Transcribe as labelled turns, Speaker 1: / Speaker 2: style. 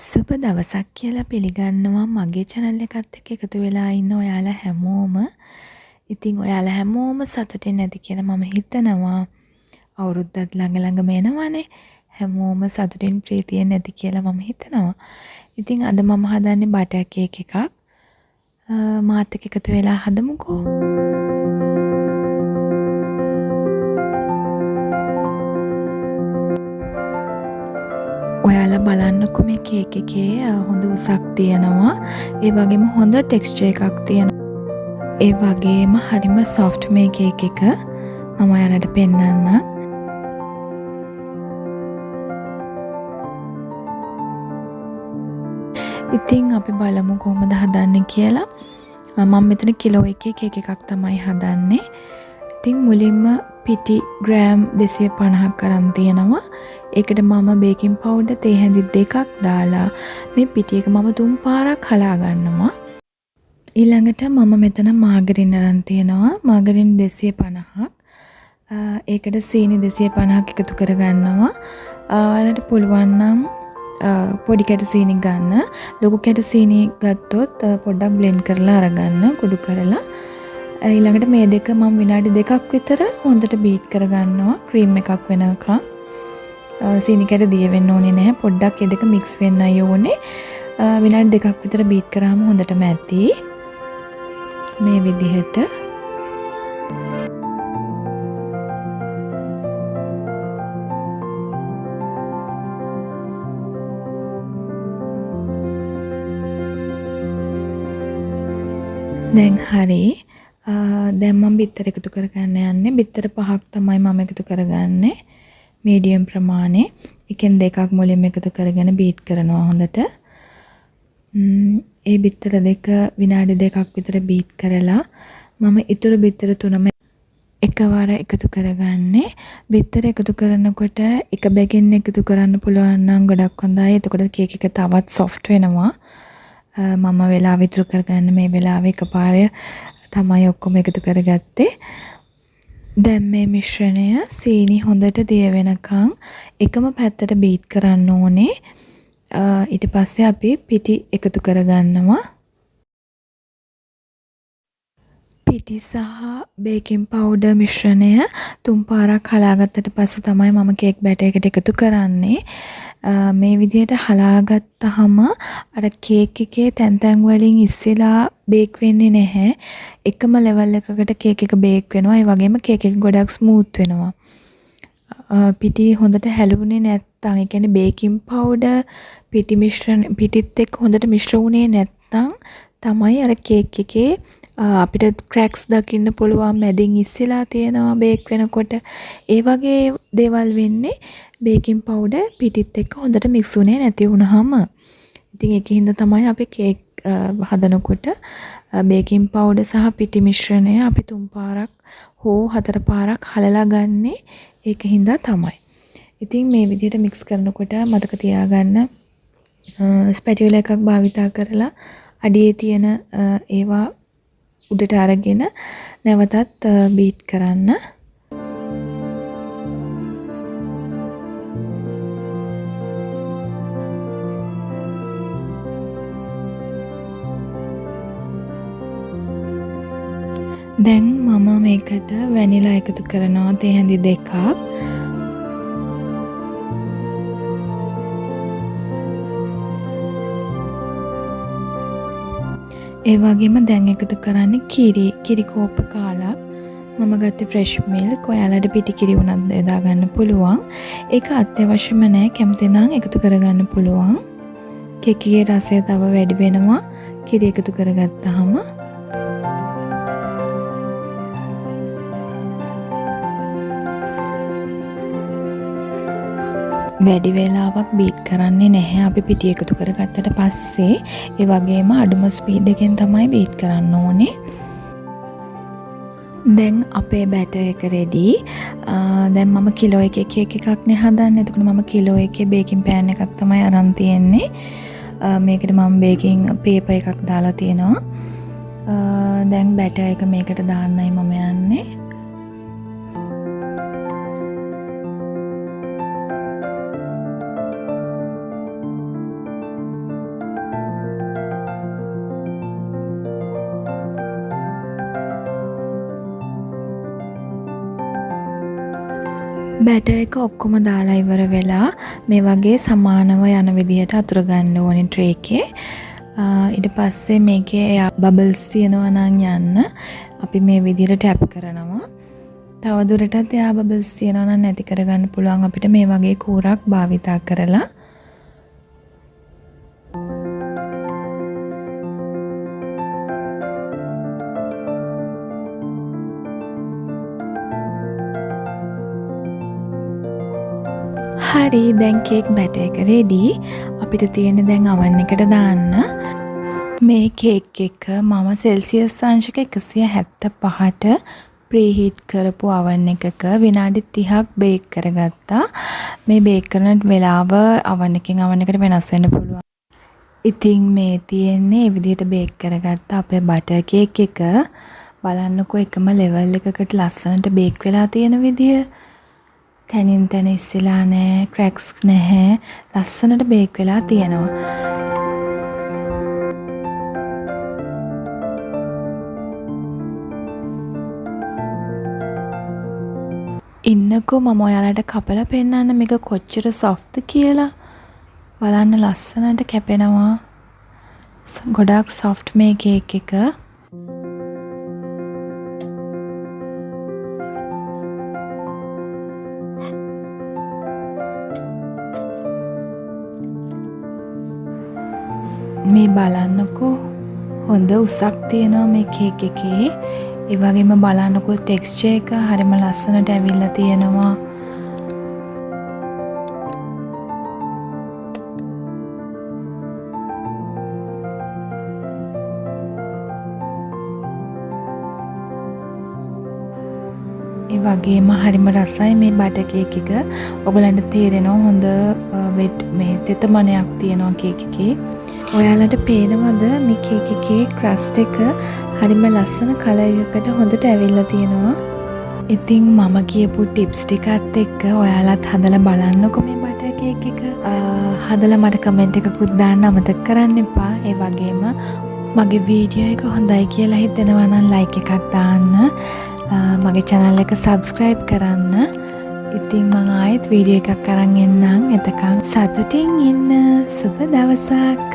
Speaker 1: සුබ දවසක් කියලා පිළිගන්නවා මගේ channel එකත් එක්ක එකතු වෙලා ඉන්න ඔයාලා හැමෝම. ඉතින් ඔයාලා හැමෝම සතුටින් ඇති කියලා මම හිතනවා. අවුරුද්දත් ළඟම එනවනේ. හැමෝම සතුටින් ප්‍රීතියෙන් ඇති කියලා මම හිතනවා. ඉතින් අද මම හදන්නේ බටර් කේක් එකක්. මාත් එක්ක එකතු වෙලා හදමුකෝ. ඔයාලා බලන්නකො මේ කේක් එකේ හොඳ උසක් තියෙනවා. ඒ වගේම හොඳ ටෙක්ස්චර් එකක් තියෙනවා. ඒ වගේම හරිම සොෆ්ට් මේ කේක් එක. මම ඔයාලට පෙන්නන්නම්. ඉතින් අපි බලමු කොහොමද හදන්නේ කියලා. මම මෙතන කිලෝ එකේ කේක් එකක් තමයි හදන්නේ. ඉතින් මුලින්ම පිටි ග්‍රෑම් 250ක් අරන් තියෙනවා. ඒකට මම බේකින් පවුඩර් තේ හැඳි 2ක් දාලා මේ පිටි එක මම 3 පාරක් හලා ගන්නවා. ඊළඟට මම මෙතන මාගරින් අරන් තියෙනවා. මාගරින් 250ක්. ඒකට සීනි 250ක් එකතු කරගන්නවා. ඔයාලට පුළුවන් නම් පොඩි කැට සීනි ගන්න. ලොකු කැට සීනි ගත්තොත් පොඩ්ඩක් බ්ලෙන්ඩ් කරලා අරගන්න කුඩු කරලා. ඊළඟට මේ දෙක මම විනාඩි 2ක් විතර හොඳට බීට් කරගන්නවා ක්‍රීම් එකක් වෙනකන්. සීනි කැට දිය වෙන්න ඕනේ නැහැ. පොඩ්ඩක් ඒ දෙක මික්ස් වෙන්නයි ඕනේ. විනාඩි 2ක් විතර බීට් කරාම හොඳටම ඇති. මේ විදිහට දැන් හරි. දැන් මම බිත්තර එකතු කරගන්න යන්නේ. බිත්තර 5ක් තමයි මම එකතු කරගන්නේ. මීඩියම් ප්‍රමාණය. එකෙන් දෙකක් මුලින්ම එකතු කරගෙන බීට් කරනවා හොඳට. ඒ බිත්තර දෙක විනාඩි 2ක් විතර බීට් කරලා මම ඊතුරු බිත්තර තුනම එකවර එකතු කරගන්නේ. බිත්තර එකතු කරනකොට එක බැගින් එකතු කරන්න පුළුවන් නම් ගොඩක් හොඳයි. එතකොට කේක් එක තවත් සොෆ්ට් වෙනවා. මම වෙලාව ඉතුරු කරගන්න මේ වෙලාවේ එකපාරේ තමයි ඔක්කොම එකතු කරගත්තේ. දැන් මේ මිශ්‍රණය සීනි හොඳට දිය වෙනකන් එකම පැත්තට බීට් කරන්න ඕනේ. ඊට පස්සේ අපි පිටි එකතු කරගන්නවා. පිටි සහ බේකින් පවුඩර් මිශ්‍රණය 3 පාරක් හලාගත්තට පස්සේ තමයි මම කේක් බැටර් එකට එකතු කරන්නේ. මේ විදිහට හලාගත්තාම අර කේක් එකේ තැන් තැන් වලින් ඉස්සෙලා බේක් වෙන්නේ නැහැ. එකම ලෙවල් එකකට කේක් එක බේක් වෙනවා. ඒ වගේම කේක් එක ගොඩක් ස්මූත් වෙනවා. පිටි හොඳට හැලුනේ නැත්නම් ඒ කියන්නේ බේකින් පවුඩර් පිටි මිශ්‍රණ පිටිත් එක්ක හොඳට මිශ්‍ර වුණේ නැත්නම් තමයි අර කේක් එකේ අපිට ක්‍රැක්ස් දකින්න පුළුවන්. මැදින් ඉස්සෙලා තියෙනවා බේක් වෙනකොට. ඒ වගේ දේවල් වෙන්නේ බේකින් පවුඩර් පිටිත් එක්ක හොඳට මික්ස් වුණේ නැති වුණාම. ඉතින් ඒකින්ද තමයි අපි කේක් හදනකොට බේකින් පවුඩර් සහ පිටි මිශ්‍රණය අපි 3 පාරක් හෝ 4 පාරක් හලලා ගන්නේ. ඒකින්ද තමයි. ඉතින් මේ විදිහට මික්ස් කරනකොට මතක තියාගන්න ස්පැටියුලා එකක් භාවිතා කරලා අඩියේ තියෙන ඒවා උඩට අරගෙන නැවතත් බීට් කරන්න. දැන් මම මේකට වැනිලා එකතු කරනවා තේ හැඳි 2ක්. ඒ වගේම දැන් එකතු කරන්නේ කිරි කෝප්ප කාලක්. මම ගත්තේ ෆ්‍රෙෂ් මිල්ක්. ඔයාලට පිටි කිරි උනත් යොදා ගන්න පුළුවන්. ඒක අත්‍යවශ්‍යම නැහැ. කැමති නම් එකතු කරගන්න පුළුවන්. කේක් එකේ රසය තව වැඩි වෙනවා කිරි එකතු කරගත්තාම. වැඩි වේලාවක් බීට් කරන්නේ නැහැ. අපි පිටි එකතු කරගත්තට පස්සේ ඒ වගේම අඩුම ස්පීඩ් එකෙන් තමයි බීට් කරන්න ඕනේ. දැන් අපේ බැටර් එක රෙඩි. දැන් මම කිලෝ එකේ කේක් එකක් නේ හදන්නේ. එතකොට මම කිලෝ එකේ බේකින් පෑන් එකක් තමයි අරන් තියෙන්නේ. මේකට මම බේකින් පේපර් එකක් දාලා තියෙනවා. දැන් බැටර් එක මේකට දාන්නයි මම යන්නේ. බැටර් එක ඔක්කොම දාලා ඉවර වෙලා මේ වගේ සමානව යන විදිහට අතුර ගන්න ඕනේ ට්‍රේ එකේ. ඊට පස්සේ මේකේ බබල්ස් තියෙනවා නම් යන්න අපි මේ විදිහට ටැප් කරනවා. තව දුරටත් එයා බබල්ස් තියෙනවා නම් නැති කරගන්න පුළුවන් අපිට මේ වගේ කූරක් භාවිතා කරලා. හරි දැන් කේක් බැටර් එක රෙඩි. අපිට තියෙන්නේ දැන් oven එකට දාන්න. මේ කේක් එක මම සෙල්සියස් අංශක 175ට ප්‍රීහීට් කරපු oven එකක විනාඩි 30ක් බේක් කරගත්තා. මේ බේක් කරන වෙලාව oven එකෙන් oven එකට වෙනස් වෙන්න පුළුවන්. ඉතින් මේ තියෙන්නේ මේ විදිහට බේක් කරගත්ත අපේ බටර් කේක් එක. බලන්නකෝ එකම ලෙවල් එකකට ලස්සනට බේක් වෙලා තියෙන විදිය. තනින් තන ඉස්සෙලා නැහැ, ක්‍රැක්ස් නැහැ. ලස්සනට බේක් වෙලා තියෙනවා. ඉන්නකෝ මම ඔයාලට කපලා පෙන්නන්න මේක කොච්චර සොෆ්ට්ද කියලා. බලන්න ලස්සනට කැපෙනවා. ගොඩාක් සොෆ්ට් මේ කේක් එක. මේ බලන්නකෝ හොඳ උසක් තියෙනවා මේ කේක් එකේ. ඒ වගේම බලන්නකෝ ටෙක්ස්චර් එක හරිම ලස්සනට ඇවිල්ලා තියෙනවා. ඒ වගේම හරිම රසයි මේ බටර් කේක් එක. ඔයගලන්ට තේරෙනවා හොඳ මේ තෙතමනයක් තියෙනවා කේක් එකේ. ඔයාලට පේනවද මේ කේක් එකේ ක්‍රස්ට් එක හරිම ලස්සන කලර් එකකට හොඳට ඇවිල්ලා තියෙනවා. ඉතින් මම කියපු ටිප්ස් ටිකත් එක්ක ඔයාලත් හදලා බලන්නකෝ මේ බටර් කේක් එක. හදලා මට කමෙන්ට් එකකුත් දාන්න අමතක කරන්න එපා. ඒ වගේම මගේ වීඩියෝ එක හොඳයි කියලා හිතෙනවා නම් ලයික් එකක් දාන්න. මගේ channel එක subscribe කරන්න. ඉතින් මම ආයෙත් වීඩියෝ එකක් අරන් එන්නම්. එතකන් සතුටින් ඉන්න. සුබ දවසක්.